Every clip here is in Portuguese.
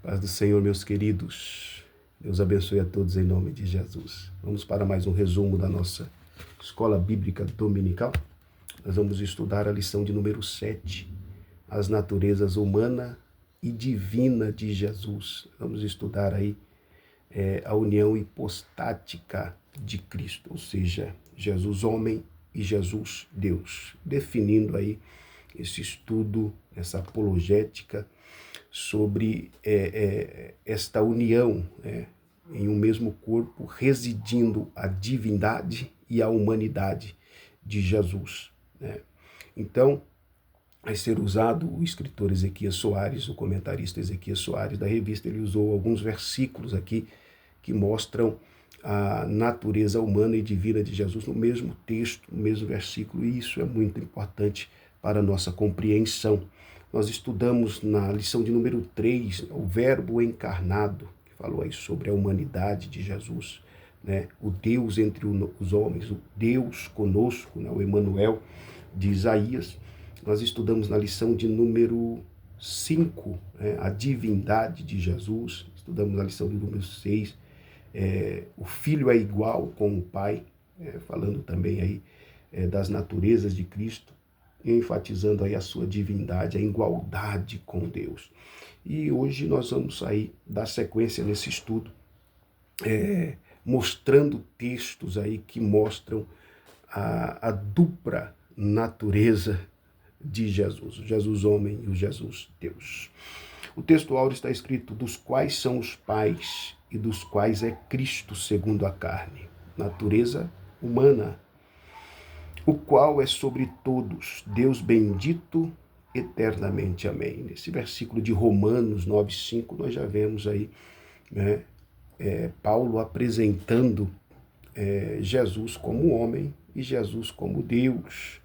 Paz do Senhor, meus queridos. Deus abençoe a todos em nome de Jesus. Vamos para mais um resumo da nossa Escola Bíblica Dominical. Nós vamos estudar a lição de número 7, as naturezas humana e divina de Jesus. Vamos estudar aí a união hipostática de Cristo, ou seja, Jesus homem e Jesus Deus, definindo aí esse estudo, essa apologética sobre esta união em um mesmo corpo, residindo a divindade e a humanidade de Jesus. Então, vai ser usado o escritor Ezequias Soares, o comentarista Ezequias Soares da revista, ele usou alguns versículos aqui que mostram a natureza humana e divina de Jesus no mesmo texto, no mesmo versículo, e isso é muito importante para a nossa compreensão. Nós estudamos na lição de número 3, o verbo encarnado, que falou aí sobre a humanidade de Jesus, o Deus entre os homens, o Deus conosco, o Emanuel de Isaías. Nós estudamos na lição de número 5, a divindade de Jesus. Estudamos na lição de número 6, o Filho é igual com o Pai, falando também aí das naturezas de Cristo, enfatizando aí a sua divindade, a igualdade com Deus. E hoje nós vamos aí dar sequência nesse estudo, mostrando textos aí que mostram a dupla natureza de Jesus, o Jesus homem e o Jesus Deus. O texto áureo está escrito: dos quais são os pais e dos quais é Cristo segundo a carne, natureza humana, o qual é sobre todos, Deus bendito eternamente. Amém. Nesse versículo de Romanos 9,5, nós já vemos aí Paulo apresentando Jesus como homem e Jesus como Deus.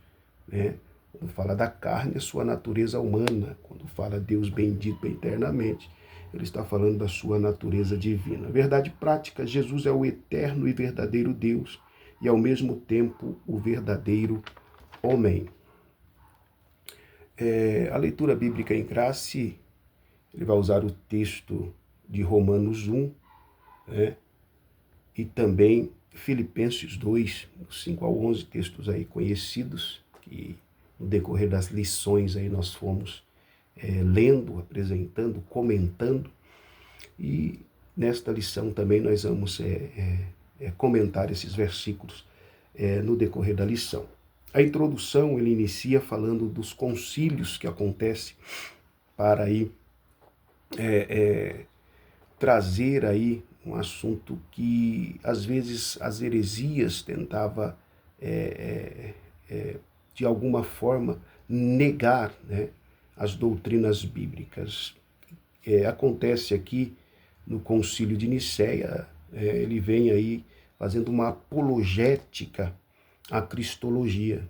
Quando fala da carne, a sua natureza humana. Quando fala Deus bendito eternamente, ele está falando da sua natureza divina. Verdade prática: Jesus é o eterno e verdadeiro Deus e, ao mesmo tempo, o verdadeiro homem. A leitura bíblica em classe, ele vai usar o texto de Romanos 1, e também Filipenses 2, 5 ao 11, textos aí conhecidos, que no decorrer das lições aí nós fomos lendo, apresentando, comentando, e nesta lição também nós vamos comentar esses versículos no decorrer da lição. A introdução, ele inicia falando dos concílios que acontecem para aí trazer aí um assunto que às vezes as heresias tentava de alguma forma negar, as doutrinas bíblicas. Acontece aqui no Concílio de Nicéia, ele vem aí fazendo uma apologética à cristologia.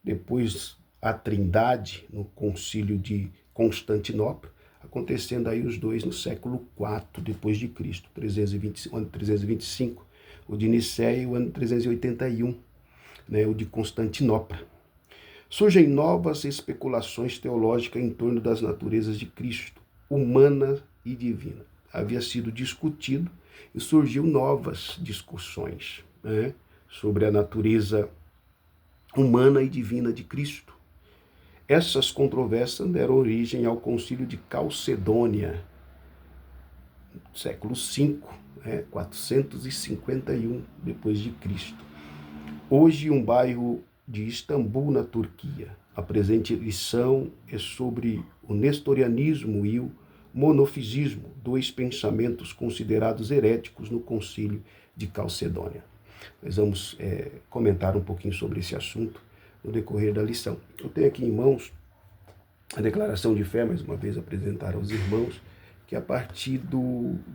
Depois a Trindade, no Concílio de Constantinopla, acontecendo aí os dois no século IV depois de Cristo, o ano 325, o de Nicéia, e o ano 381, o de Constantinopla. Surgem novas especulações teológicas em torno das naturezas de Cristo, humana e divina. Havia sido discutido e surgiu novas discussões sobre a natureza humana e divina de Cristo. Essas controvérsias deram origem ao Concílio de Calcedônia, século V, 451 depois de Cristo. Hoje, um bairro de Istambul, na Turquia. A presente lição é sobre o nestorianismo e o monofisismo, dois pensamentos considerados heréticos no Concílio de Calcedônia. Nós vamos comentar um pouquinho sobre esse assunto no decorrer da lição. Eu tenho aqui em mãos a declaração de fé, mais uma vez apresentar aos irmãos, que a partir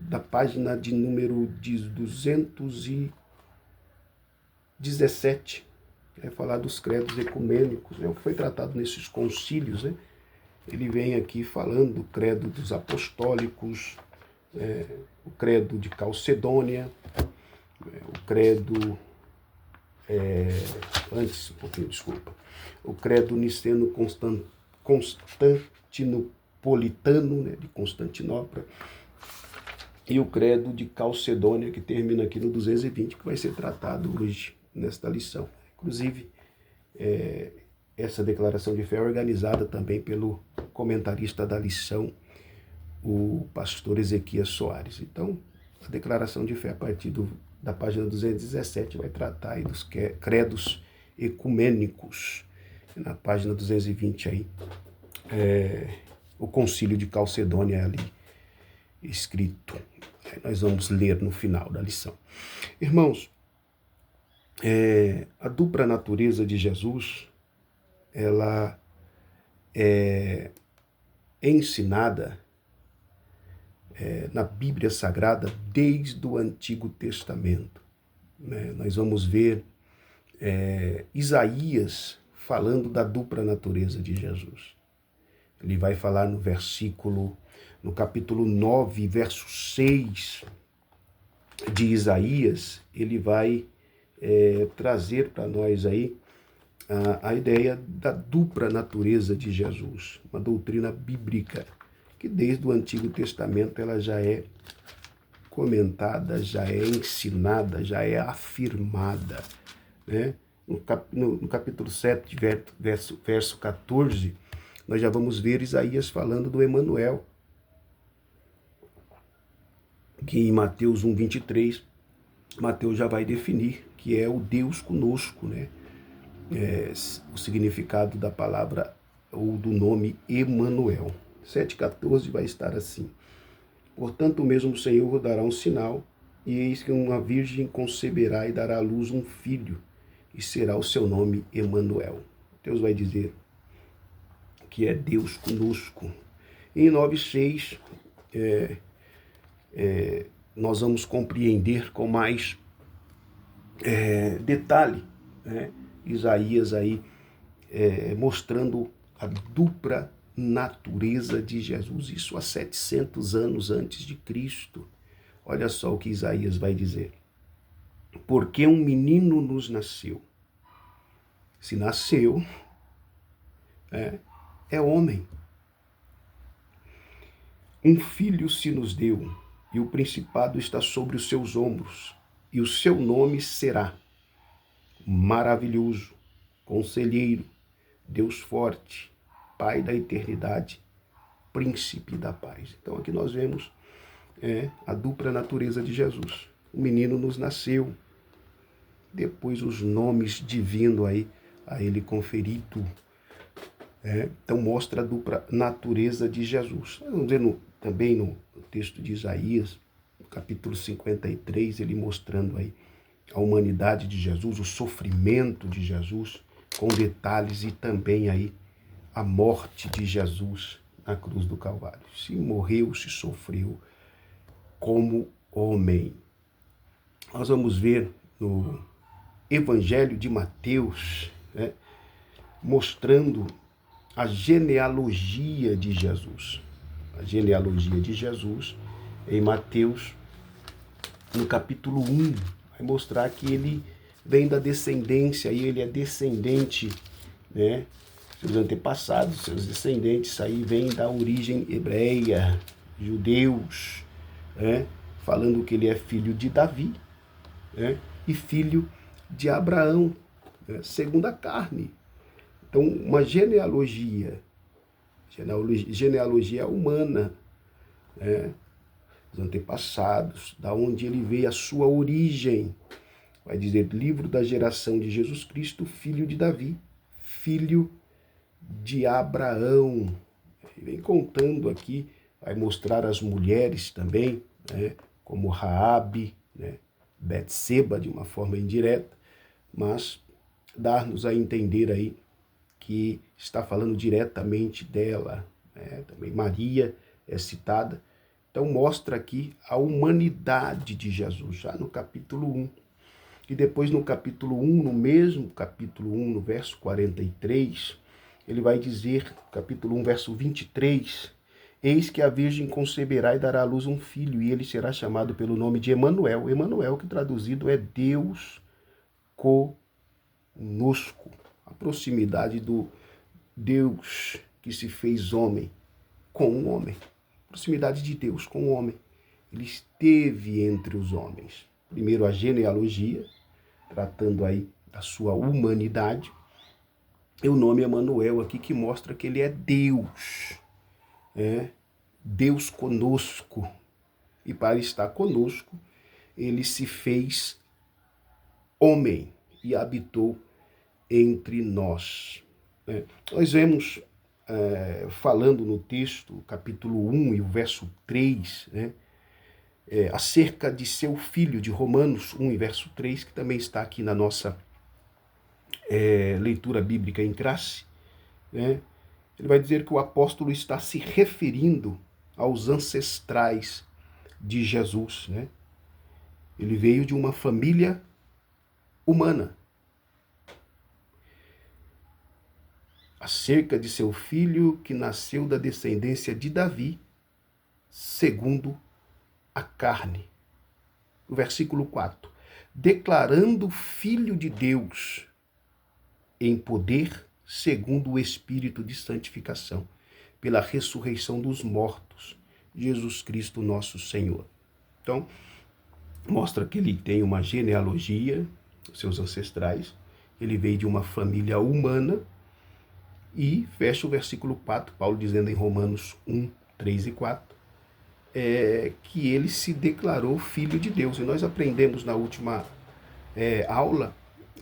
da página de número 217, vai falar dos credos ecumênicos, o que foi tratado nesses concílios. Ele vem aqui falando do credo dos apostólicos, o credo de Calcedônia, o credo, o credo niceno constantinopolitano, Metropolitano, né, de Constantinopla, e o credo de Calcedônia, que termina aqui no 220, que vai ser tratado hoje nesta lição. Inclusive, essa declaração de fé é organizada também pelo comentarista da lição, o pastor Ezequias Soares. Então, a declaração de fé a partir da página 217 vai tratar aí dos credos ecumênicos. Na página 220 aí, o concílio de Calcedônia é ali escrito. Nós vamos ler no final da lição. Irmãos, a dupla natureza de Jesus, ela é ensinada na Bíblia Sagrada desde o Antigo Testamento. Nós vamos ver Isaías falando da dupla natureza de Jesus. Ele vai falar no capítulo 9, verso 6 de Isaías, ele vai trazer para nós aí a ideia da dupla natureza de Jesus, uma doutrina bíblica que desde o Antigo Testamento ela já é comentada, já é ensinada, já é afirmada, né? No capítulo 7, verso 14, nós já vamos ver Isaías falando do Emanuel, que em Mateus 1, 23, Mateus já vai definir que é o Deus conosco, né? O significado da palavra ou do nome Emanuel. 7,14 vai estar assim: portanto, o mesmo Senhor vos dará um sinal, e eis que uma virgem conceberá e dará à luz um filho, e será o seu nome Emanuel. Deus vai dizer que é Deus conosco. Em 9,6, nós vamos compreender com mais detalhe, né? Isaías aí mostrando a dupla natureza de Jesus, isso há 700 anos antes de Cristo. Olha só o que Isaías vai dizer: porque um menino nos nasceu. Se nasceu, é homem. Um filho se nos deu, e o principado está sobre os seus ombros, e o seu nome será Maravilhoso, Conselheiro, Deus Forte, Pai da Eternidade, Príncipe da Paz. Então aqui nós vemos a dupla natureza de Jesus. O menino nos nasceu, depois os nomes divinos aí a ele conferido. Então mostra a dupla natureza de Jesus. Nós vamos ver também no texto de Isaías, no capítulo 53, ele mostrando aí a humanidade de Jesus, o sofrimento de Jesus, com detalhes, e também aí a morte de Jesus na cruz do Calvário. Se morreu, se sofreu como homem. Nós vamos ver no Evangelho de Mateus, mostrando a genealogia de Jesus. A genealogia de Jesus em Mateus, no capítulo 1, vai mostrar que ele vem da descendência, e ele é descendente, né? Seus antepassados, seus descendentes aí vêm da origem hebreia, judeus, falando que ele é filho de Davi, e filho de Abraão, segundo a carne. Então, uma genealogia humana, os antepassados, da onde ele veio, a sua origem. Vai dizer, livro da geração de Jesus Cristo, filho de Davi, filho de Abraão. Ele vem contando aqui, vai mostrar as mulheres também, como Raabe, Betseba, de uma forma indireta, mas dar-nos a entender aí que está falando diretamente dela. Também Maria é citada. Então mostra aqui a humanidade de Jesus, já no capítulo 1. E depois no capítulo 1, no mesmo capítulo 1, no verso 43, ele vai dizer, capítulo 1, verso 23, eis que a Virgem conceberá e dará à luz um filho, e ele será chamado pelo nome de Emanuel. Emanuel, que traduzido é Deus conosco. A proximidade do Deus que se fez homem com o homem. Proximidade de Deus com o homem. Ele esteve entre os homens. Primeiro a genealogia, tratando aí da sua humanidade. E o nome Emanuel aqui que mostra que ele é Deus. Deus conosco. E para estar conosco, ele se fez homem e habitou entre nós. Nós vemos, falando no texto, capítulo 1 e o verso 3, acerca de seu filho, de Romanos 1 e verso 3, que também está aqui na nossa leitura bíblica em classe. Ele vai dizer que o apóstolo está se referindo aos ancestrais de Jesus. Ele veio de uma família humana. Acerca de seu filho que nasceu da descendência de Davi, segundo a carne. O versículo 4. Declarando filho de Deus em poder, segundo o Espírito de santificação, pela ressurreição dos mortos, Jesus Cristo nosso Senhor. Então, mostra que ele tem uma genealogia, seus ancestrais, ele veio de uma família humana, e fecha o versículo 4, Paulo dizendo em Romanos 1, 3 e 4, que ele se declarou filho de Deus. E nós aprendemos na última aula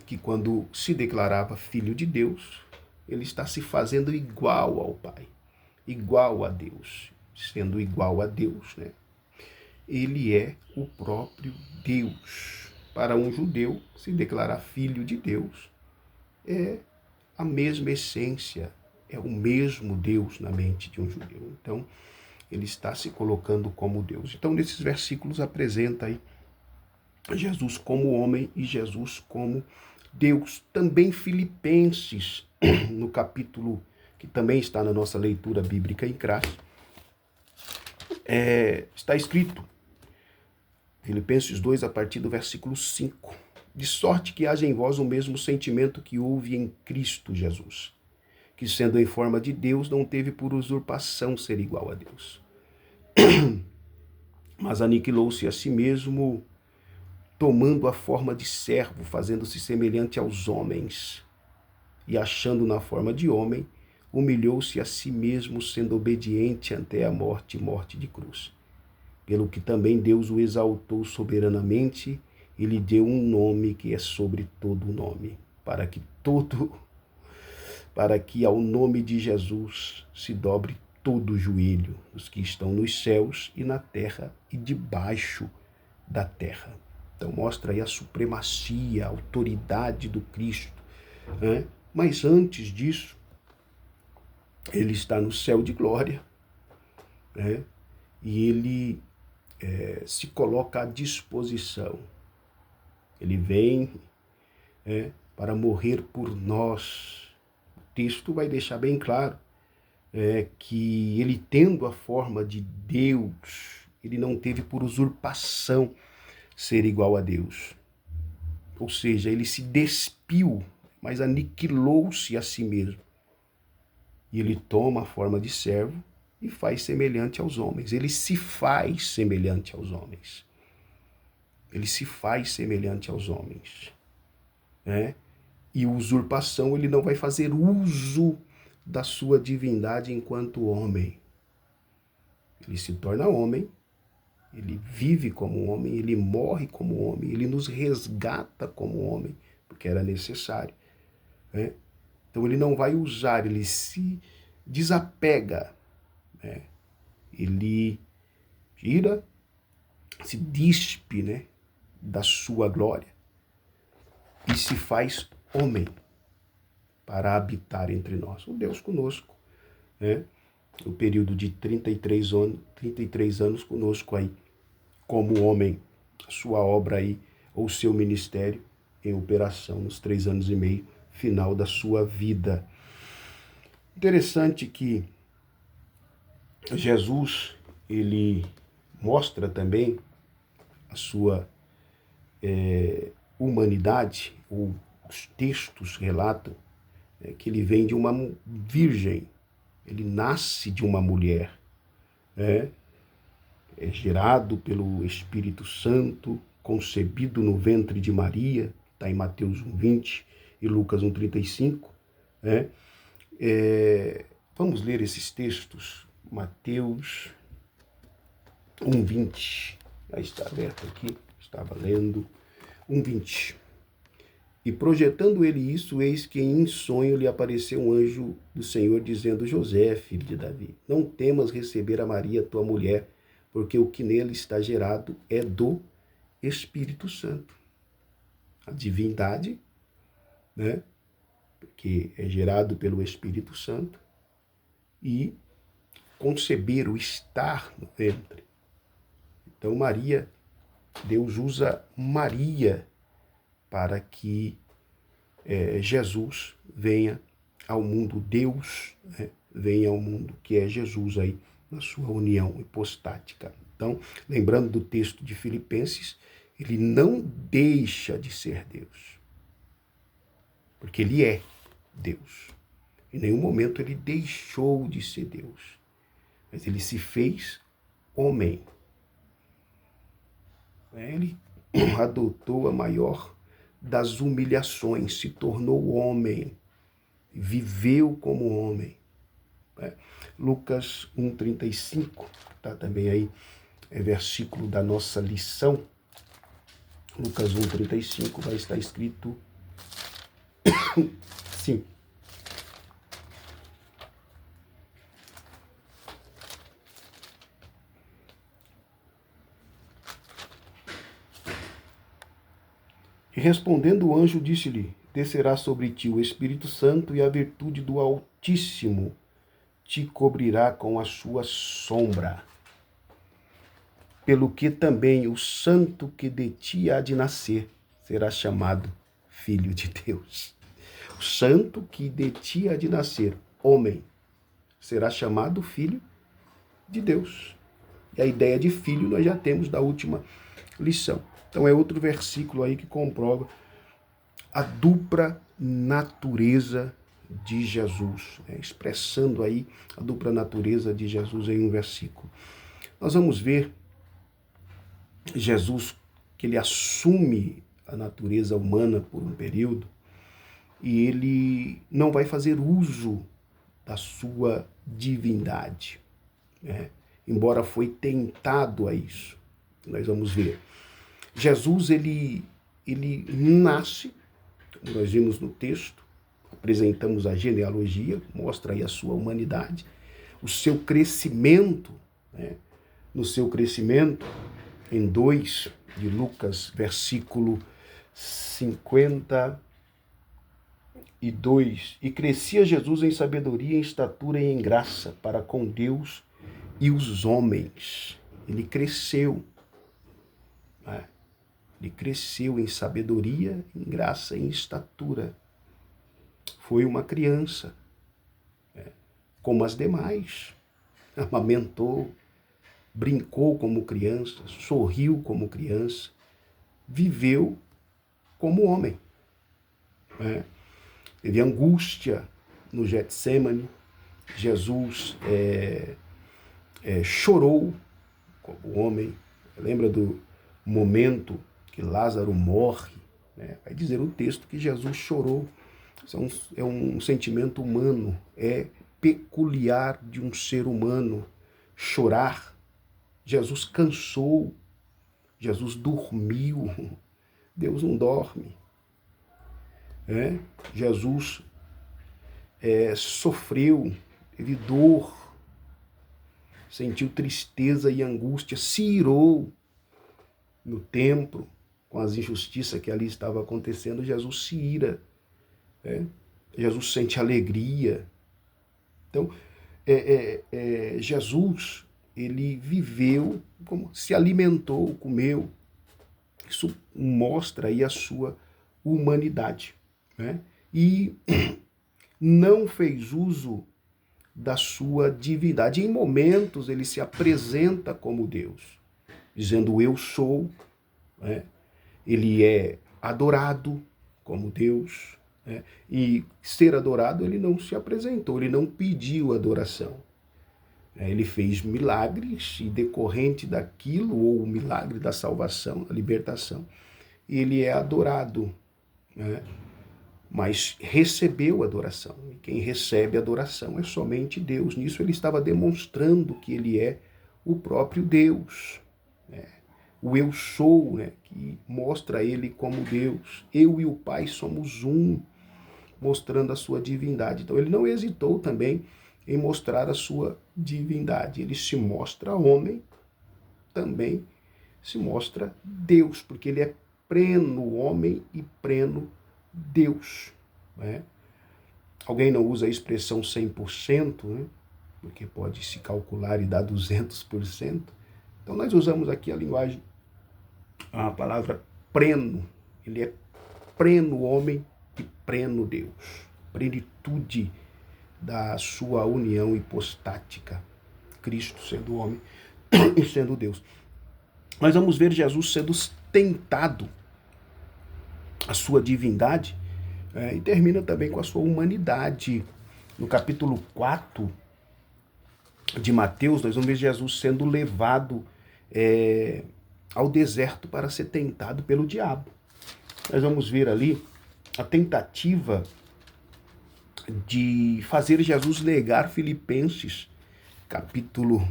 que quando se declarava filho de Deus, ele está se fazendo igual ao Pai, igual a Deus. Sendo igual a Deus, ele é o próprio Deus. Para um judeu, se declarar filho de Deus é a mesma essência, é o mesmo Deus na mente de um judeu. Então, ele está se colocando como Deus. Então, nesses versículos apresenta aí Jesus como homem e Jesus como Deus. Também Filipenses, no capítulo que também está na nossa leitura bíblica em classe, está escrito, Filipenses 2, a partir do versículo 5, de sorte que haja em vós o mesmo sentimento que houve em Cristo Jesus, que sendo em forma de Deus, não teve por usurpação ser igual a Deus, mas aniquilou-se a si mesmo, tomando a forma de servo, fazendo-se semelhante aos homens, e achando na forma de homem, humilhou-se a si mesmo, sendo obediente até a morte e morte de cruz. Pelo que também Deus o exaltou soberanamente e lhe deu um nome que é sobre todo o nome, para que ao nome de Jesus se dobre todo o joelho, os que estão nos céus e na terra e debaixo da terra. Então mostra aí a supremacia, a autoridade do Cristo. Mas antes disso, ele está no céu de glória, e ele se coloca à disposição. Ele vem para morrer por nós. O texto vai deixar bem claro que ele, tendo a forma de Deus, ele não teve por usurpação ser igual a Deus. Ou seja, ele se despiu, mas aniquilou-se a si mesmo. E ele toma a forma de servo e faz semelhante aos homens. Ele se faz semelhante aos homens. Ele se faz semelhante aos homens. E usurpação, ele não vai fazer uso da sua divindade enquanto homem. Ele se torna homem, ele vive como homem, ele morre como homem, ele nos resgata como homem, porque era necessário. Então ele não vai usar, ele se desapega, ele tira, se despe da sua glória e se faz homem para habitar entre nós. O Deus conosco, o período de 33 anos conosco aí, como homem, a sua obra aí, ou seu ministério em operação nos 3 anos e meio, final da sua vida. Interessante que Jesus, ele mostra também a sua humanidade, ou os textos relatam que ele vem de uma virgem, ele nasce de uma mulher, é gerado pelo Espírito Santo, concebido no ventre de Maria, está em Mateus 1:20 e Lucas 1:35. Vamos ler esses textos. Mateus 1:20, já está aberto aqui, estava lendo. 1:20. E projetando ele isso, eis que em sonho lhe apareceu um anjo do Senhor, dizendo: José, filho de Davi, não temas receber a Maria, tua mulher, porque o que nele está gerado é do Espírito Santo. A divindade, porque é gerado pelo Espírito Santo, e conceber, o estar no ventre. Então Maria, Deus usa Maria para que Jesus venha ao mundo, Deus venha ao mundo, que é Jesus aí, na sua união hipostática. Então, lembrando do texto de Filipenses, ele não deixa de ser Deus, porque ele é Deus. Em nenhum momento ele deixou de ser Deus, mas ele se fez homem. Ele adotou a maior das humilhações, se tornou homem, viveu como homem. Lucas 1:35, está também aí, é versículo da nossa lição. Lucas 1:35 vai estar escrito sim. E respondendo o anjo, disse-lhe: descerá sobre ti o Espírito Santo, e a virtude do Altíssimo te cobrirá com a sua sombra. Pelo que também o santo que de ti há de nascer será chamado Filho de Deus. O santo que de ti há de nascer, homem, será chamado Filho de Deus. E a ideia de filho nós já temos da última lição. Então é outro versículo aí que comprova a dupla natureza de Jesus, expressando aí a dupla natureza de Jesus em um versículo. Nós vamos ver Jesus, que ele assume a natureza humana por um período, e ele não vai fazer uso da sua divindade, embora foi tentado a isso. Nós vamos ver. Jesus, ele nasce, como nós vimos no texto, apresentamos a genealogia, mostra aí a sua humanidade, o seu crescimento, no seu crescimento, em 2 de Lucas, versículo 52, e crescia Jesus em sabedoria, em estatura e em graça para com Deus e os homens. Ele cresceu, Ele cresceu em sabedoria, em graça e em estatura. Foi uma criança, como as demais. Amamentou, brincou como criança, sorriu como criança, viveu como homem. Teve angústia no Getsêmani. Jesus chorou como homem. Lembra do momento que Lázaro morre? Vai dizer o texto que Jesus chorou. Isso é um sentimento humano, é peculiar de um ser humano chorar. Jesus cansou, Jesus dormiu. Deus não dorme. Jesus sofreu, teve dor, sentiu tristeza e angústia, se irou no templo com as injustiças que ali estavam acontecendo. Jesus se ira, Jesus sente alegria. Então, Jesus, ele viveu, se alimentou, comeu. Isso mostra aí a sua humanidade, e não fez uso da sua divindade. Em momentos ele se apresenta como Deus, dizendo eu sou, ele é adorado como Deus, e ser adorado ele não se apresentou, ele não pediu adoração, Ele fez milagres e decorrente daquilo, ou o milagre da salvação, a libertação, ele é adorado, né? Mas recebeu adoração. E quem recebe adoração é somente Deus. Nisso ele estava demonstrando que ele é o próprio Deus, né? O eu sou, né? Que mostra ele como Deus. Eu e o Pai somos um, mostrando a sua divindade. Então ele não hesitou também em mostrar a sua divindade. Ele se mostra homem, também se mostra Deus, porque ele é pleno homem e pleno Deus, né? Alguém não usa a expressão 100%, né? Porque pode se calcular e dar 200%. Então nós usamos aqui a linguagem, a palavra pleno. Ele é pleno homem e pleno Deus. Plenitude da sua união hipostática. Cristo sendo homem e sendo Deus. Nós vamos ver Jesus sendo tentado, a sua divindade, e termina também com a sua humanidade. No capítulo 4 de Mateus, nós vamos ver Jesus sendo levado ao deserto para ser tentado pelo diabo. Nós vamos ver ali a tentativa de fazer Jesus negar Filipenses, capítulo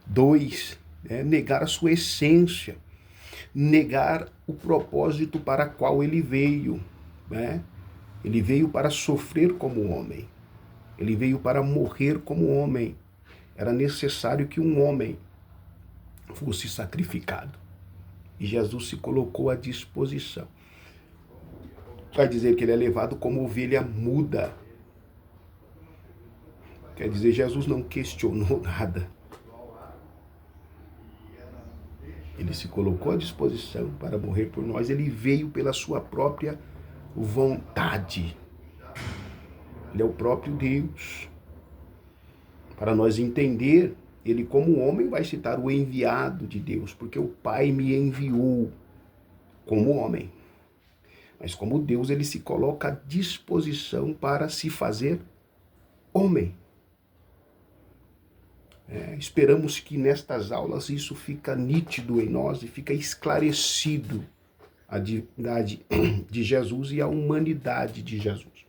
2, negar a sua essência, negar o propósito para qual ele veio, né? Ele veio para sofrer como homem, ele veio para morrer como homem. Era necessário que um homem fosse sacrificado, e Jesus se colocou à disposição. Vai dizer que ele é levado como ovelha muda. Quer dizer, Jesus não questionou nada. Ele se colocou à disposição para morrer por nós. Ele veio pela sua própria vontade. Ele é o próprio Deus. Para nós entender, ele como homem vai citar o enviado de Deus, porque o Pai me enviou como homem. Mas como Deus, ele se coloca à disposição para se fazer homem. Esperamos que nestas aulas isso fica nítido em nós e fica esclarecido a divindade de Jesus e a humanidade de Jesus.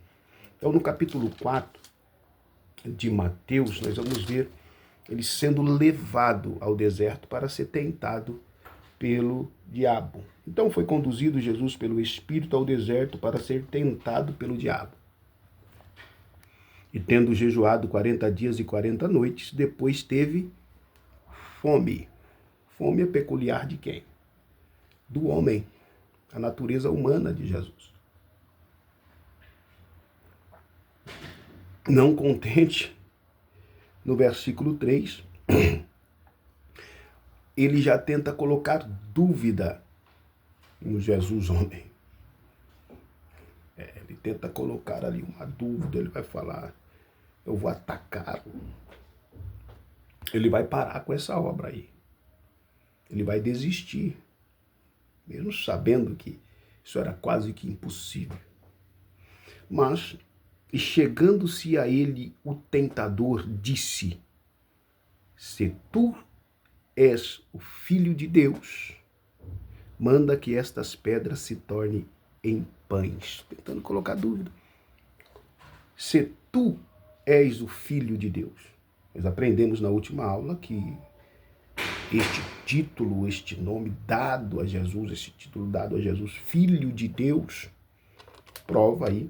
Então, no capítulo 4 de Mateus, nós vamos ver ele sendo levado ao deserto para ser tentado pelo diabo. Então foi conduzido Jesus pelo Espírito ao deserto para ser tentado pelo diabo. E tendo jejuado 40 dias e 40 noites, depois teve fome. Fome é peculiar de quem? Do homem, a natureza humana de Jesus. Não contente, no versículo 3, ele já tenta colocar dúvida no Jesus homem. Ele tenta colocar ali uma dúvida, ele vai falar, eu vou atacá-lo. Ele vai parar com essa obra aí. Ele vai desistir, mesmo sabendo que isso era quase que impossível. Mas, e chegando-se a ele, o tentador disse, se tu és o Filho de Deus, manda que estas pedras se tornem em pães. Tentando colocar dúvida. Se tu és o Filho de Deus. Nós aprendemos na última aula que este título, este nome dado a Jesus, esse título dado a Jesus, Filho de Deus, prova aí,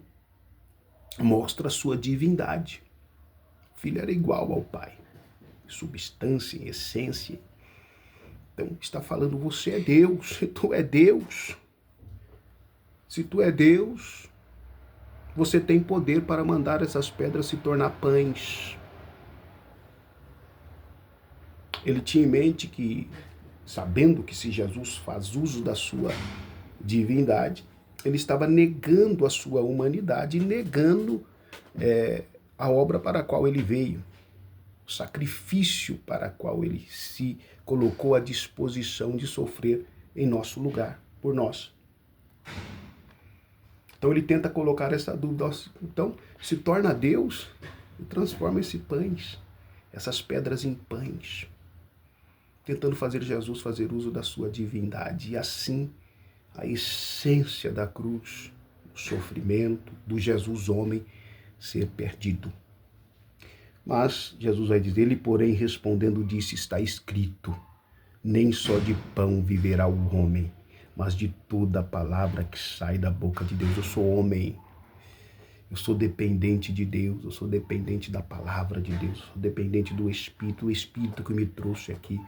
mostra a sua divindade. O Filho era igual ao Pai, em substância, em essência. Então, está falando, você é Deus, se tu é Deus. Se tu é Deus, você tem poder para mandar essas pedras se tornar pães. Ele tinha em mente que, sabendo que se Jesus faz uso da sua divindade, ele estava negando a sua humanidade e negando a obra para a qual ele veio, o sacrifício para o qual ele se colocou à disposição de sofrer em nosso lugar, por nós. Então ele tenta colocar essa dúvida, então se torna Deus e transforma esse pães. essas pedras em pães, tentando fazer Jesus fazer uso da sua divindade. E assim, a essência da cruz, o sofrimento do Jesus homem ser perdido. Mas Jesus vai dizer, ele porém respondendo disse, está escrito, nem só de pão viverá o homem, mas de toda a palavra que sai da boca de Deus. Eu sou homem, eu sou dependente de Deus, eu sou dependente da palavra de Deus, eu sou dependente do Espírito, o Espírito que me trouxe aqui.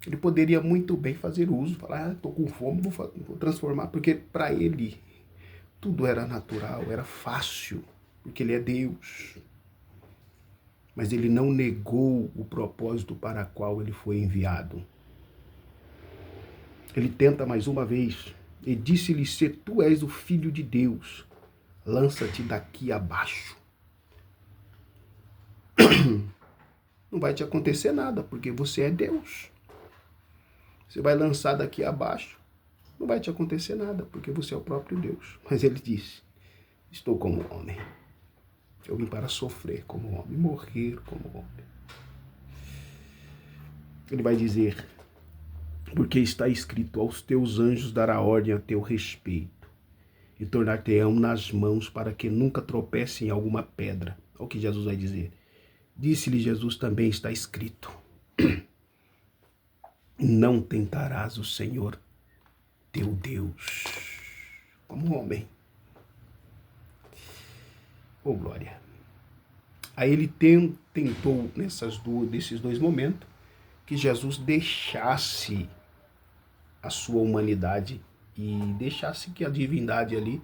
Ele poderia muito bem fazer uso, falar, estou com fome, vou transformar, porque para ele tudo era natural, era fácil, porque ele é Deus. Mas ele não negou o propósito para o qual ele foi enviado. Ele tenta mais uma vez, e disse-lhe, se tu és o Filho de Deus, lança-te daqui abaixo. Não vai te acontecer nada, porque você é Deus. Você vai lançar daqui abaixo, não vai te acontecer nada, porque você é o próprio Deus. Mas ele disse, estou como homem. Eu vim para sofrer como homem, morrer como homem. Ele vai dizer, porque está escrito, aos teus anjos dará ordem a teu respeito, e tornar-te-ão nas mãos para que nunca tropece em alguma pedra. Olha o que Jesus vai dizer. Disse-lhe Jesus, também está escrito, não tentarás o Senhor teu Deus. Como homem. Oh, glória. Aí ele tentou, nesses dois momentos, que Jesus deixasse a sua humanidade e deixasse que a divindade ali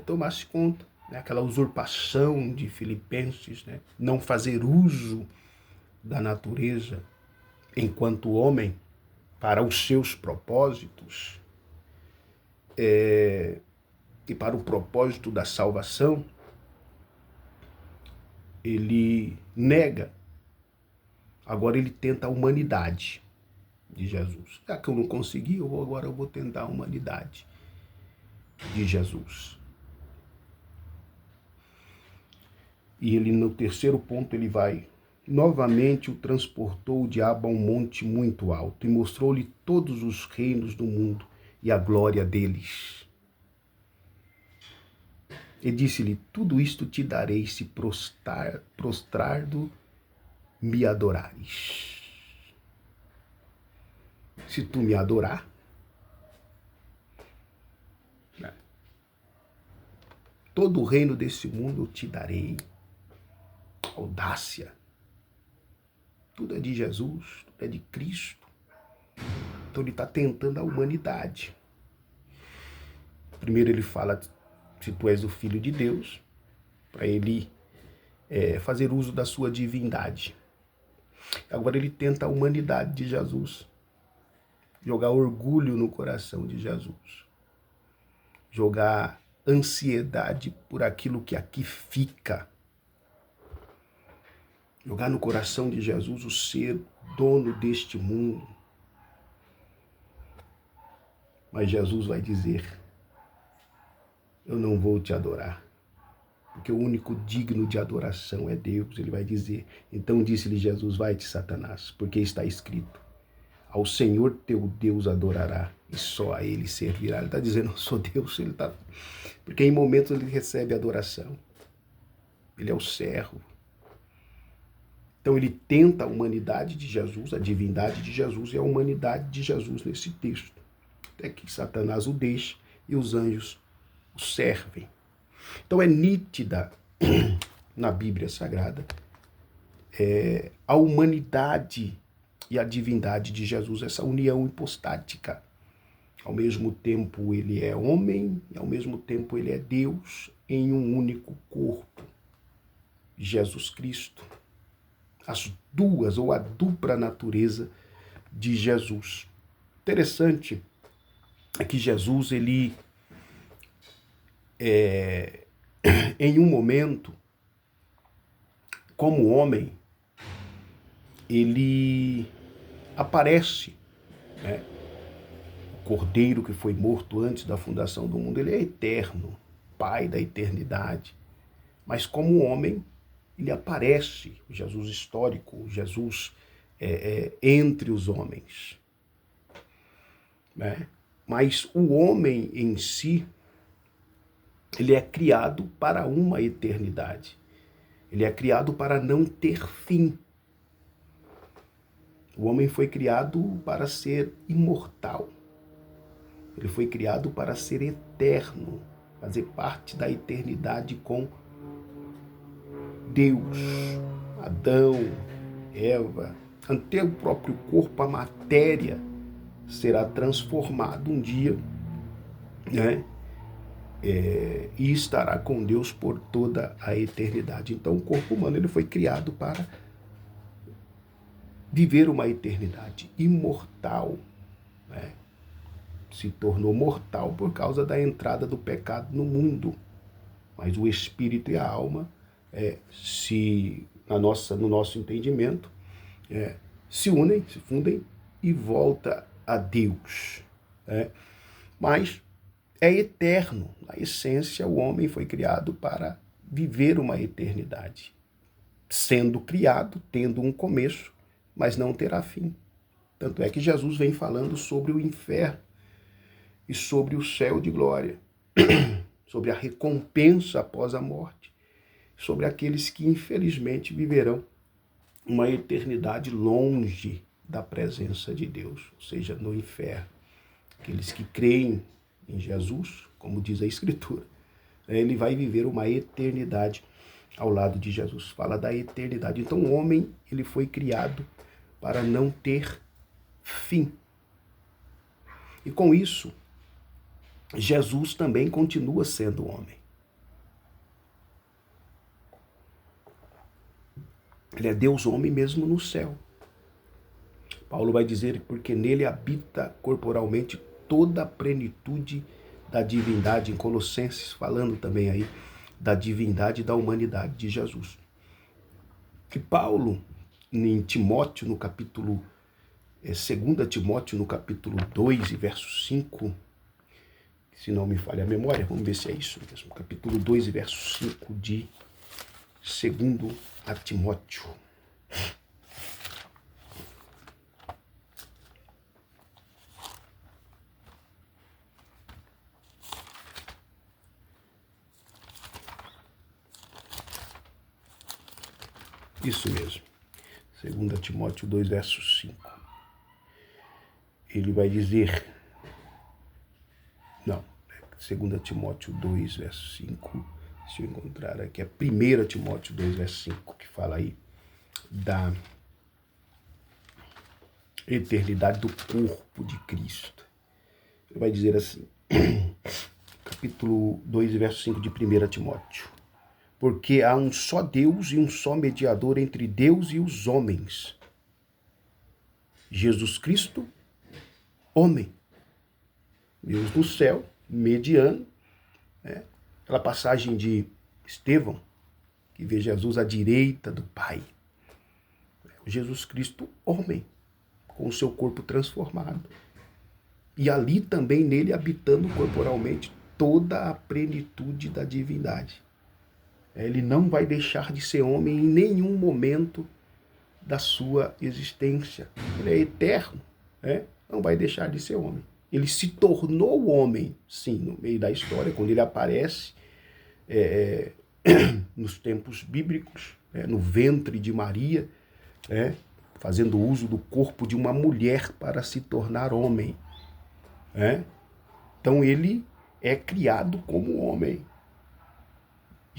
tomasse conta. Né? Aquela usurpação de Filipenses, né? Não fazer uso da natureza enquanto homem para os seus propósitos e para o propósito da salvação, ele nega. Agora ele tenta a humanidade de Jesus. Já que eu não consegui, agora eu vou tentar a humanidade de Jesus. E ele, no terceiro ponto, ele vai, novamente o transportou o diabo a um monte muito alto e mostrou-lhe todos os reinos do mundo e a glória deles. E disse-lhe, tudo isto te darei se prostrado me adorares. Se tu me adorar, né, todo o reino desse mundo eu te darei. Audácia. Tudo é de Jesus, tudo é de Cristo. Então ele está tentando a humanidade. Primeiro ele fala, se tu és o Filho de Deus, para ele fazer uso da sua divindade. Agora ele tenta a humanidade de Jesus. Jogar orgulho no coração de Jesus. Jogar ansiedade por aquilo que aqui fica. Jogar no coração de Jesus o ser dono deste mundo. Mas Jesus vai dizer, eu não vou te adorar, porque o único digno de adoração é Deus. Ele vai dizer, então disse-lhe Jesus, vai-te, Satanás, porque está escrito, ao Senhor teu Deus adorará, e só a Ele servirá. Ele está dizendo, eu sou Deus, porque em momentos ele recebe adoração. Ele é o servo. Então ele tenta a humanidade de Jesus, a divindade de Jesus e a humanidade de Jesus nesse texto. Até que Satanás o deixa e os anjos o servem. Então é nítida na Bíblia Sagrada a humanidade e a divindade de Jesus, essa união hipostática. Ao mesmo tempo ele é homem e ao mesmo tempo ele é Deus em um único corpo. Jesus Cristo. As duas ou a dupla natureza de Jesus. Interessante é que Jesus, ele, em um momento, como homem, ele aparece, né? O Cordeiro que foi morto antes da fundação do mundo, ele é eterno, Pai da eternidade. Mas como homem, ele aparece, o Jesus histórico, o Jesus entre os homens, né? Mas o homem em si, ele é criado para uma eternidade. Ele é criado para não ter fim. O homem foi criado para ser imortal. Ele foi criado para ser eterno, fazer parte da eternidade com Deus. Adão, Eva, até o próprio corpo, a matéria, será transformado um dia, né? E estará com Deus por toda a eternidade. Então o corpo humano ele foi criado para viver uma eternidade imortal, né? Se tornou mortal por causa da entrada do pecado no mundo. Mas o espírito e a alma, no nosso entendimento, se unem, se fundem e volta a Deus. Né? Mas é eterno. Na essência, o homem foi criado para viver uma eternidade. Sendo criado, tendo um começo, mas não terá fim. Tanto é que Jesus vem falando sobre o inferno e sobre o céu de glória, sobre a recompensa após a morte, sobre aqueles que infelizmente viverão uma eternidade longe da presença de Deus, ou seja, no inferno. Aqueles que creem em Jesus, como diz a Escritura, ele vai viver uma eternidade ao lado de Jesus. Fala da eternidade. Então o homem, ele foi criado para não ter fim. E com isso, Jesus também continua sendo homem. Ele é Deus homem mesmo no céu. Paulo vai dizer porque nele habita corporalmente toda a plenitude da divindade, em Colossenses, falando também aí da divindade e da humanidade de Jesus. E Paulo, em Timóteo, no capítulo 2 Timóteo, no capítulo 2 e verso 5, se não me falha a memória, vamos ver se é isso mesmo, capítulo 2 e verso 5 de 2 a Timóteo. Isso mesmo. 2 Timóteo 2, verso 5. Ele vai dizer... Não, 2 Timóteo 2, verso 5. Se eu encontrar aqui, é 1 Timóteo 2, verso 5, que fala aí da eternidade do corpo de Cristo. Ele vai dizer assim, capítulo 2, verso 5 de 1 Timóteo. Porque há um só Deus e um só mediador entre Deus e os homens. Jesus Cristo, homem. Deus no céu, mediano. Né? Aquela passagem de Estevão, que vê Jesus à direita do Pai. Jesus Cristo, homem, com o seu corpo transformado. E ali também nele habitando corporalmente toda a plenitude da divindade. Ele não vai deixar de ser homem em nenhum momento da sua existência. Ele é eterno, né? Não vai deixar de ser homem. Ele se tornou homem, sim, no meio da história, quando ele aparece nos tempos bíblicos, no ventre de Maria, fazendo uso do corpo de uma mulher para se tornar homem. Então ele é criado como homem,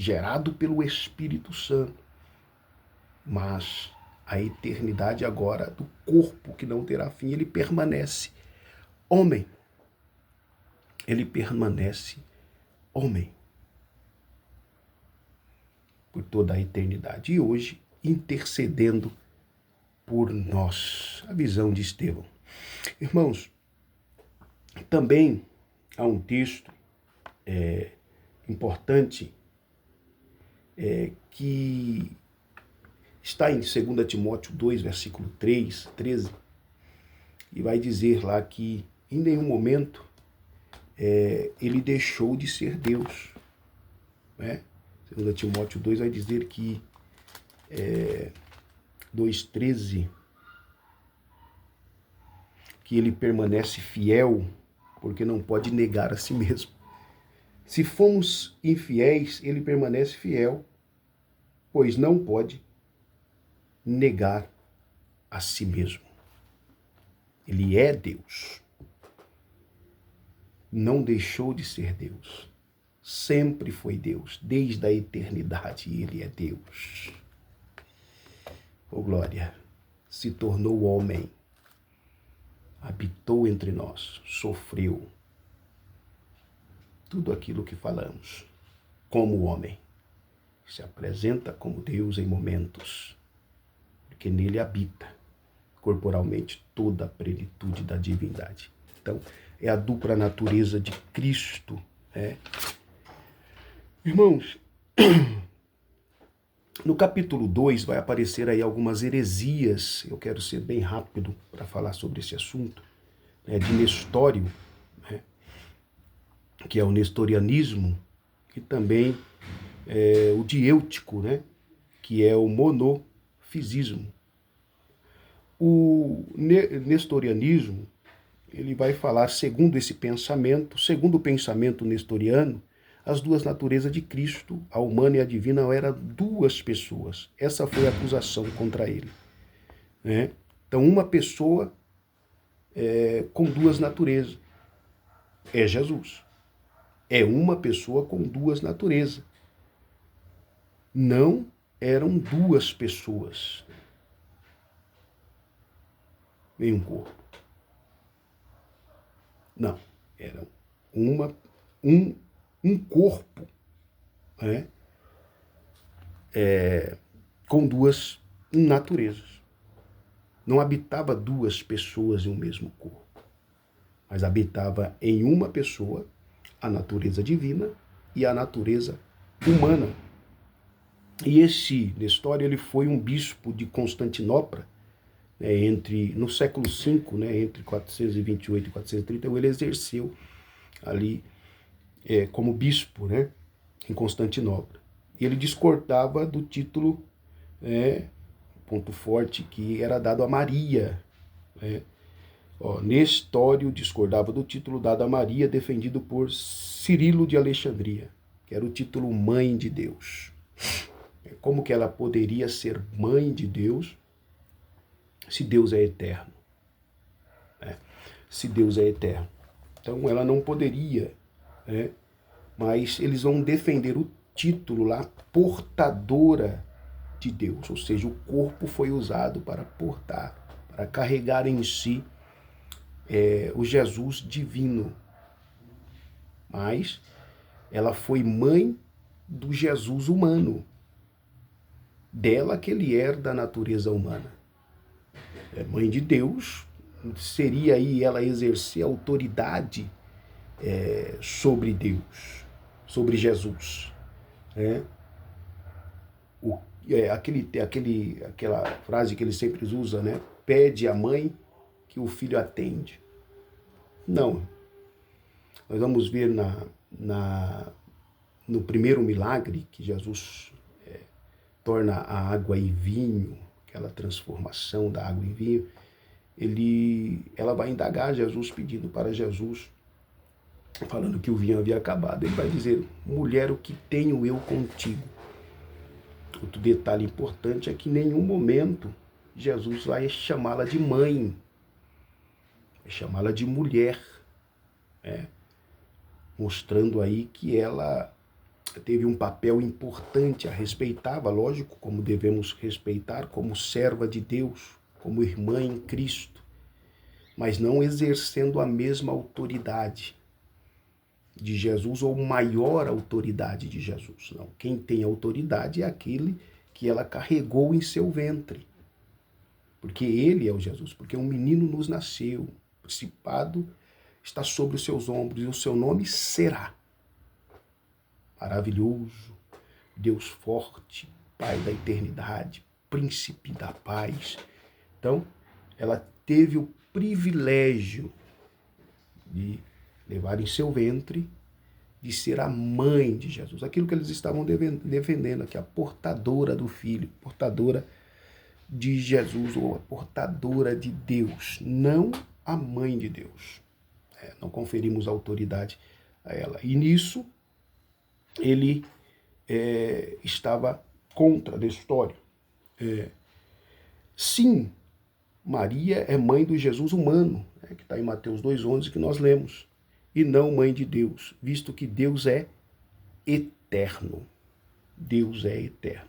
gerado pelo Espírito Santo. Mas a eternidade agora do corpo que não terá fim, ele permanece homem. Ele permanece homem por toda a eternidade. E hoje, intercedendo por nós. A visão de Estevão. Irmãos, também há um texto importante que está em 2 Timóteo 2, versículo 13, e vai dizer lá que em nenhum momento ele deixou de ser Deus. 2 Timóteo 2 vai dizer que 2,13, que ele permanece fiel, porque não pode negar a si mesmo. Se fomos infiéis, ele permanece fiel, pois não pode negar a si mesmo. Ele é Deus. Não deixou de ser Deus. Sempre foi Deus. Desde a eternidade ele é Deus. Oh glória! Se tornou homem. Habitou entre nós. Sofreu. Tudo aquilo que falamos. Como homem. Se apresenta como Deus em momentos. Porque nele habita corporalmente toda a plenitude da divindade. Então, é a dupla natureza de Cristo. Irmãos, no capítulo 2 vai aparecer aí algumas heresias. Eu quero ser bem rápido para falar sobre esse assunto, de Nestório, que é o nestorianismo, e também o diêutico, que é o monofisismo. O nestorianismo, ele vai falar, segundo esse pensamento, segundo o pensamento nestoriano, as duas naturezas de Cristo, a humana e a divina, eram duas pessoas. Essa foi a acusação contra ele. Então, uma pessoa com duas naturezas é Jesus. É uma pessoa com duas naturezas. Não eram duas pessoas em um corpo. Não, eram um corpo com duas naturezas. Não habitava duas pessoas em um mesmo corpo, mas habitava em uma pessoa a natureza divina e a natureza humana. E esse Nestório, ele foi um bispo de Constantinopla, no século V, entre 428 e 430, ele exerceu ali como bispo, em Constantinopla. E ele discordava do título, ponto forte, que era dado a Maria. Nestório discordava do título dado a Maria, defendido por Cirilo de Alexandria, que era o título mãe de Deus. Como que ela poderia ser mãe de Deus se Deus é eterno? Se Deus é eterno. Então ela não poderia, mas eles vão defender o título lá, portadora de Deus, ou seja, o corpo foi usado para portar, para carregar em si o Jesus divino. Mas ela foi mãe do Jesus humano, dela que ele herda a natureza humana. É mãe de Deus, seria aí ela exercer autoridade sobre Deus, sobre Jesus. Aquela frase que ele sempre usa, pede à mãe que o filho atende. Não. Nós vamos ver no primeiro milagre que Jesus torna a água em vinho, aquela transformação da água em vinho, ela vai indagar Jesus, pedindo para Jesus, falando que o vinho havia acabado. Ele vai dizer: mulher, o que tenho eu contigo? Outro detalhe importante é que em nenhum momento Jesus vai chamá-la de mãe, vai chamá-la de mulher, mostrando aí que ela teve um papel importante, a respeitava, lógico, como devemos respeitar, como serva de Deus, como irmã em Cristo, mas não exercendo a mesma autoridade de Jesus ou maior autoridade de Jesus. Não, quem tem autoridade é aquele que ela carregou em seu ventre, porque ele é o Jesus, porque um menino nos nasceu, o principado está sobre os seus ombros e o seu nome será Maravilhoso, Deus forte, Pai da eternidade, Príncipe da paz. Então, ela teve o privilégio de levar em seu ventre de ser a mãe de Jesus. Aquilo que eles estavam defendendo aqui, a portadora do Filho, portadora de Jesus, ou a portadora de Deus, não a mãe de Deus. Não conferimos autoridade a ela. E nisso, ele estava contra a história. Sim, Maria é mãe do Jesus humano, que está em Mateus 2,11, que nós lemos, e não mãe de Deus, visto que Deus é eterno. Deus é eterno.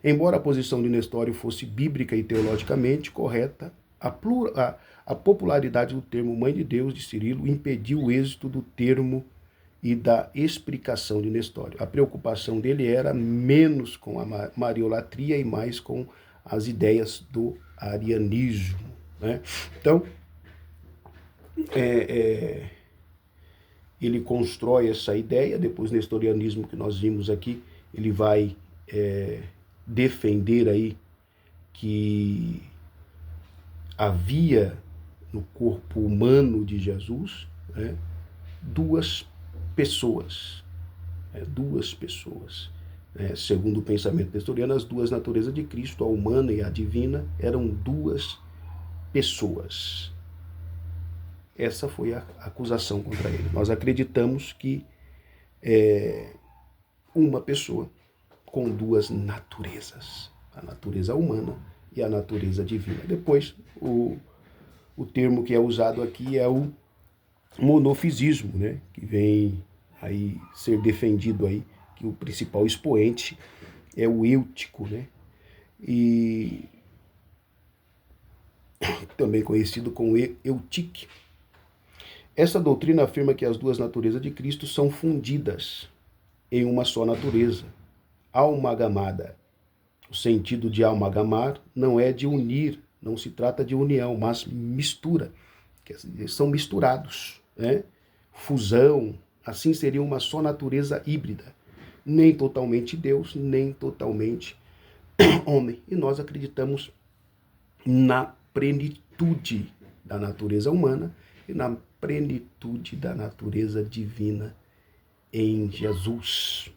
Embora a posição de Nestório fosse bíblica e teologicamente correta, a popularidade do termo mãe de Deus de Cirilo impediu o êxito do termo e da explicação de Nestório. A preocupação dele era menos com a mariolatria e mais com as ideias do arianismo. Então, ele constrói essa ideia, depois o nestorianismo que nós vimos aqui, ele vai defender aí que havia no corpo humano de Jesus duas pessoas. Segundo o pensamento nestoriano, as duas naturezas de Cristo, a humana e a divina, eram duas pessoas. Essa foi a acusação contra ele. Nós acreditamos que uma pessoa com duas naturezas, a natureza humana e a natureza divina. Depois, o termo que é usado aqui é o monofisismo, que vem aí ser defendido aí, que o principal expoente é o Eutico, e também conhecido como Eutique. Essa doutrina afirma que as duas naturezas de Cristo são fundidas em uma só natureza, amalgamada. O sentido de amalgamar não é de unir, não se trata de união, mas mistura, que são misturados, fusão, assim seria uma só natureza híbrida, nem totalmente Deus, nem totalmente homem. E nós acreditamos na plenitude da natureza humana e na plenitude da natureza divina em Jesus.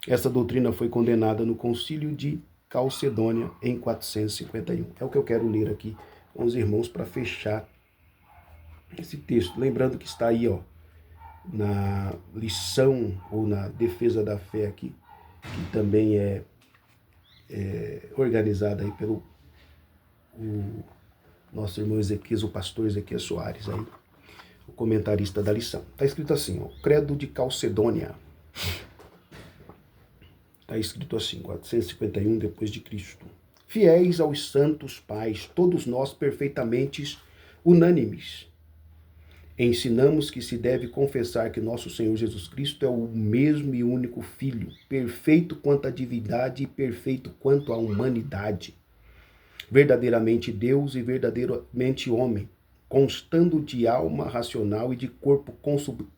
Essa doutrina foi condenada no Concílio de Calcedônia em 451. É o que eu quero ler aqui com os irmãos para fechar esse texto. Lembrando que está aí, na lição ou na defesa da fé aqui, que também é organizada aí pelo nosso irmão Ezequias, o pastor Ezequias Soares, aí, o comentarista da lição. Está escrito assim, Credo de Calcedônia. Está escrito assim, 451 depois de Cristo. Fiéis aos santos pais, todos nós perfeitamente unânimes, ensinamos que se deve confessar que nosso Senhor Jesus Cristo é o mesmo e único Filho, perfeito quanto à divindade e perfeito quanto à humanidade, verdadeiramente Deus e verdadeiramente homem, constando de alma racional e de corpo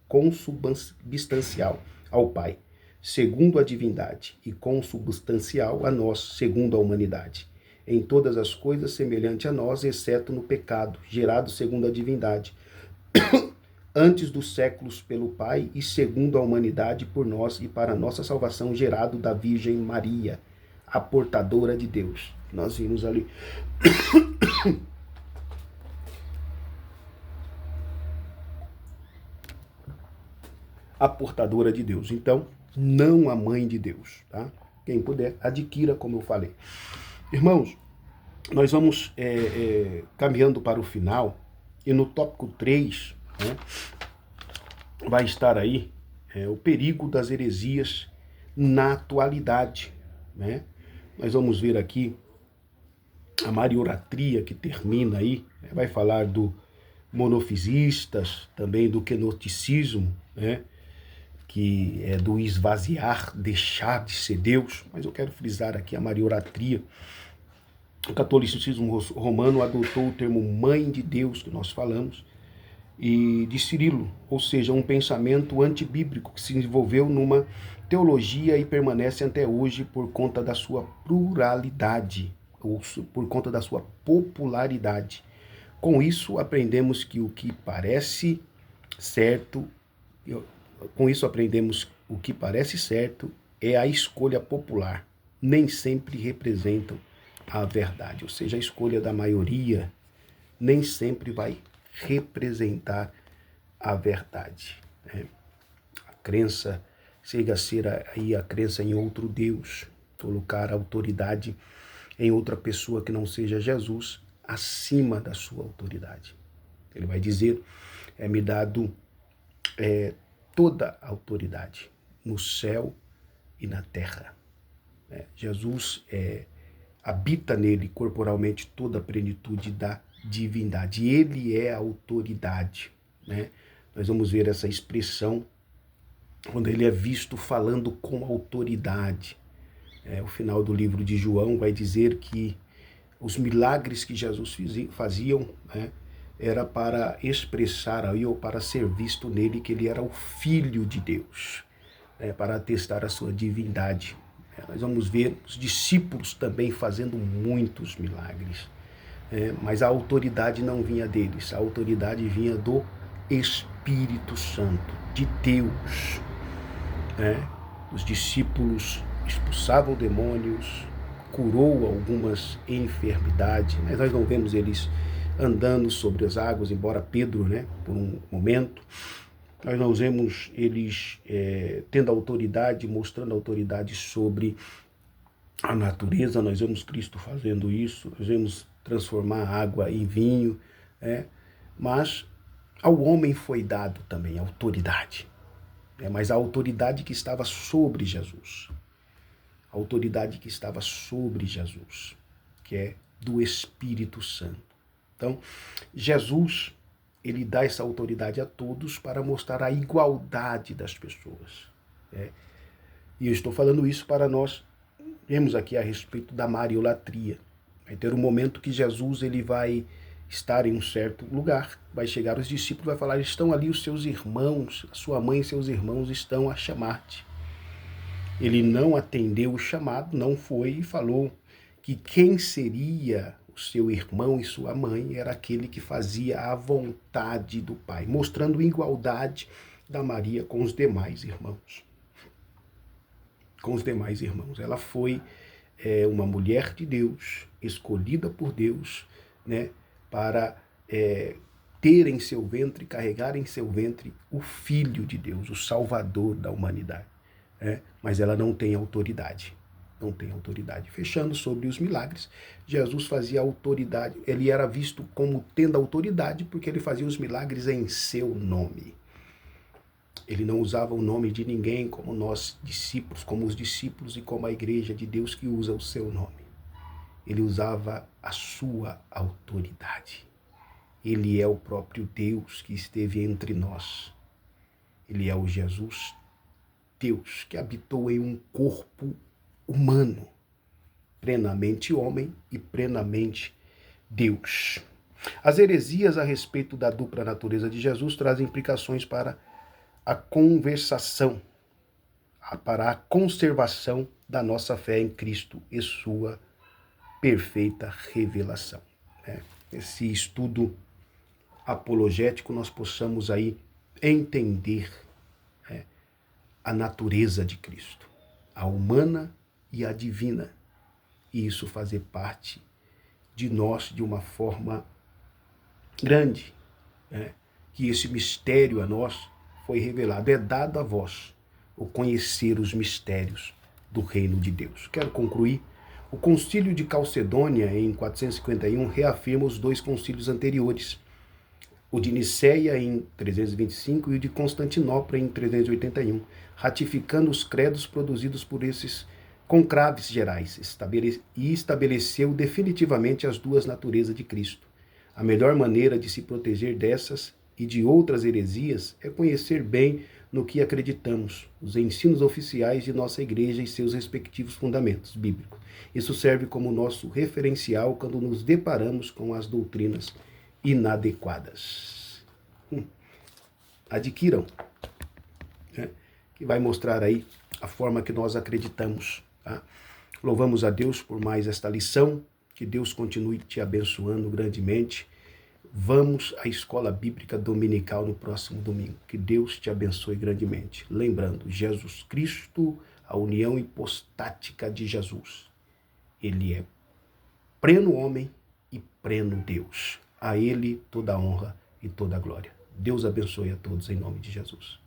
consubstancial ao Pai, segundo a divindade, e consubstancial a nós, segundo a humanidade. Em todas as coisas semelhante a nós, exceto no pecado, gerado segundo a divindade, antes dos séculos pelo Pai e segundo a humanidade por nós e para nossa salvação, gerado da Virgem Maria, a portadora de Deus. Nós vimos ali. A portadora de Deus. Então, não a mãe de Deus, tá? Quem puder, adquira, como eu falei. Irmãos, nós vamos caminhando para o final, e no tópico 3, vai estar aí o perigo das heresias na atualidade, Nós vamos ver aqui a mariolatria que termina aí, vai falar do monofisistas, também do kenoticismo, que é do esvaziar, deixar de ser Deus, mas eu quero frisar aqui a mariolatria. O catolicismo romano adotou o termo mãe de Deus, que nós falamos, e de Cirilo, ou seja, um pensamento antibíblico que se desenvolveu numa teologia e permanece até hoje por conta da sua pluralidade, ou por conta da sua popularidade. Com isso, aprendemos que o que parece certo Com isso aprendemos o que parece certo é a escolha popular. Nem sempre representam a verdade. Ou seja, a escolha da maioria nem sempre vai representar a verdade. Né? A crença chega a ser aí a crença em outro Deus, colocar a autoridade em outra pessoa que não seja Jesus acima da sua autoridade. Ele vai dizer, me dado toda a autoridade no céu e na terra. Jesus habita nele corporalmente toda a plenitude da divindade. Ele é a autoridade. Né? Nós vamos ver essa expressão quando ele é visto falando com autoridade. O final do livro de João vai dizer que os milagres que Jesus faziam, né, era para expressar aí, ou para ser visto nele que ele era o Filho de Deus, para atestar a sua divindade. Nós vamos ver os discípulos também fazendo muitos milagres, mas a autoridade não vinha deles, a autoridade vinha do Espírito Santo, de Deus. Os discípulos expulsavam demônios, curou algumas enfermidades, mas nós não vemos eles andando sobre as águas, embora Pedro, por um momento, nós não vemos eles tendo autoridade, mostrando autoridade sobre a natureza. Nós vemos Cristo fazendo isso, nós vemos transformar água em vinho, mas ao homem foi dado também autoridade, mas a autoridade que estava sobre Jesus, a autoridade que estava sobre Jesus, que é do Espírito Santo. Então, Jesus, ele dá essa autoridade a todos para mostrar a igualdade das pessoas. E eu estou falando isso para nós vermos aqui a respeito da mariolatria. Vai ter um momento que Jesus ele vai estar em um certo lugar, vai chegar os discípulos, vai falar, estão ali os seus irmãos, a sua mãe e seus irmãos estão a chamar-te. Ele não atendeu o chamado, não foi e falou que quem seria o seu irmão e sua mãe era aquele que fazia a vontade do Pai, mostrando igualdade da Maria com os demais irmãos. Com os demais irmãos. Ela foi uma mulher de Deus, escolhida por Deus, para ter em seu ventre, carregar em seu ventre o Filho de Deus, o Salvador da humanidade. Mas ela não tem autoridade. Não tem autoridade. Fechando sobre os milagres, Jesus fazia autoridade, ele era visto como tendo autoridade porque ele fazia os milagres em seu nome. Ele não usava o nome de ninguém como nós discípulos, como os discípulos e como a igreja de Deus que usa o seu nome. Ele usava a sua autoridade. Ele é o próprio Deus que esteve entre nós. Ele é o Jesus, Deus, que habitou em um corpo humano, plenamente homem e plenamente Deus. As heresias a respeito da dupla natureza de Jesus trazem implicações para a conversação, para a conservação da nossa fé em Cristo e sua perfeita revelação. Esse estudo apologético nós possamos aí entender a natureza de Cristo, a humana e a divina, e isso fazer parte de nós de uma forma grande, que esse mistério a nós foi revelado, é dado a vós o conhecer os mistérios do reino de Deus. Quero concluir. O concílio de Calcedônia, em 451, reafirma os dois concílios anteriores, o de Niceia em 325 e o de Constantinopla em 381, ratificando os credos produzidos por esses conclaves gerais, e estabeleceu definitivamente as duas naturezas de Cristo. A melhor maneira de se proteger dessas e de outras heresias é conhecer bem no que acreditamos, os ensinos oficiais de nossa igreja e seus respectivos fundamentos bíblicos. Isso serve como nosso referencial quando nos deparamos com as doutrinas inadequadas. Adquiram, que vai mostrar aí a forma que nós acreditamos. Tá? Louvamos a Deus por mais esta lição, que Deus continue te abençoando grandemente. Vamos à escola bíblica dominical no próximo domingo. Que Deus te abençoe grandemente. Lembrando, Jesus Cristo, a união hipostática de Jesus. Ele é pleno homem e pleno Deus. A Ele toda a honra e toda a glória. Deus abençoe a todos em nome de Jesus.